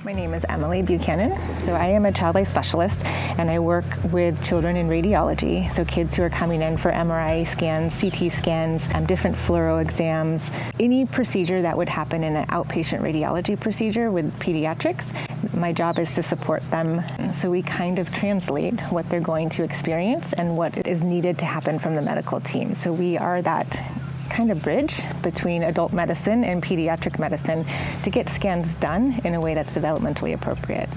My name is Emily Buchanan. So I am a child life specialist and I work with children in radiology. So kids who are coming in for MRI scans, CT scans, different fluoro exams, any procedure that would happen in an outpatient radiology procedure with pediatrics. My job is to support them. So we kind of translate what they're going to experience and what is needed to happen from the medical team. So we are that kind of bridge between adult medicine and pediatric medicine to get scans done in a way that's developmentally appropriate.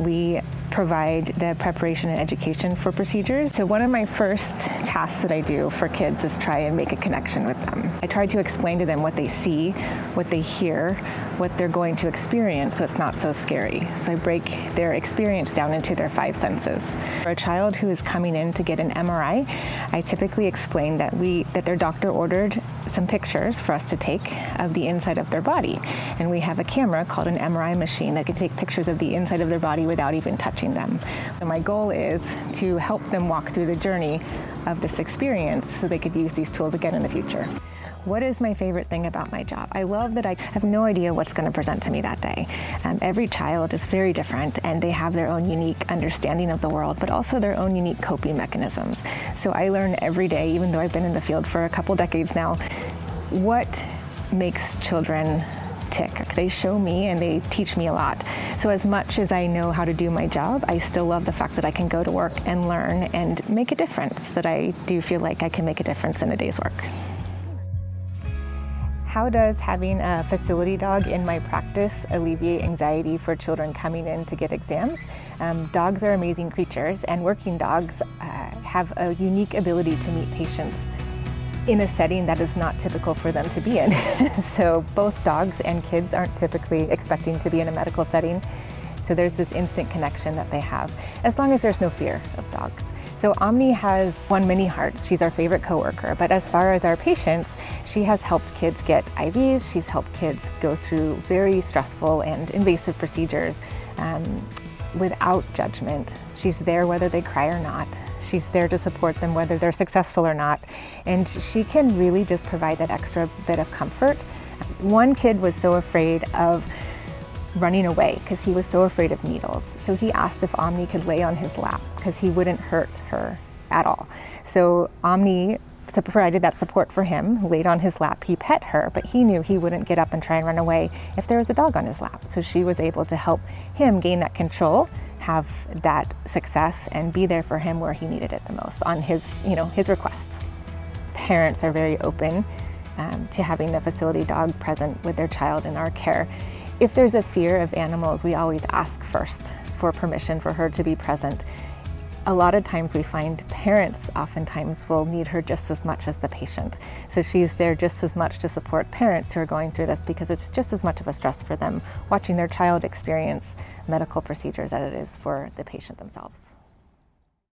We provide the preparation and education for procedures. So one of my first tasks that I do for kids is try and make a connection with them. I try to explain to them what they see, what they hear, what they're going to experience so it's not so scary. So I break their experience down into their 5 senses. For a child who is coming in to get an MRI, I typically explain that their doctor ordered some pictures for us to take of the inside of their body. And we have a camera called an MRI machine that can take pictures of the inside of their body without even touching them. So my goal is to help them walk through the journey of this experience so they could use these tools again in the future. What is my favorite thing about my job? I love that I have no idea what's going to present to me that day. Every child is very different and they have their own unique understanding of the world, but also their own unique coping mechanisms. So I learn every day, even though I've been in the field for a couple decades now, what makes children tick. They show me and they teach me a lot. So as much as I know how to do my job, I still love the fact that I can go to work and learn and make a difference, that I do feel like I can make a difference in a day's work. How does having a facility dog in my practice alleviate anxiety for children coming in to get exams? Dogs are amazing creatures, and working dogs have a unique ability to meet patients in a setting that is not typical for them to be in. So both dogs and kids aren't typically expecting to be in a medical setting. So there's this instant connection that they have, as long as there's no fear of dogs. So Omni has won many hearts. She's our favorite coworker. But as far as our patients, she has helped kids get IVs. She's helped kids go through very stressful and invasive procedures without judgment. She's there whether they cry or not. She's there to support them whether they're successful or not. And she can really just provide that extra bit of comfort. One kid was so afraid of running away because he was so afraid of needles. So he asked if Omni could lay on his lap because he wouldn't hurt her at all. So Omni provided that support for him, laid on his lap. He pet her, but he knew he wouldn't get up and try and run away if there was a dog on his lap. So she was able to help him gain that control, have that success, and be there for him where he needed it the most on his requests. Parents are very open to having the facility dog present with their child in our care. If there's a fear of animals, we always ask first for permission for her to be present. A lot of times we find parents oftentimes will need her just as much as the patient. So she's there just as much to support parents who are going through this because it's just as much of a stress for them watching their child experience medical procedures as it is for the patient themselves.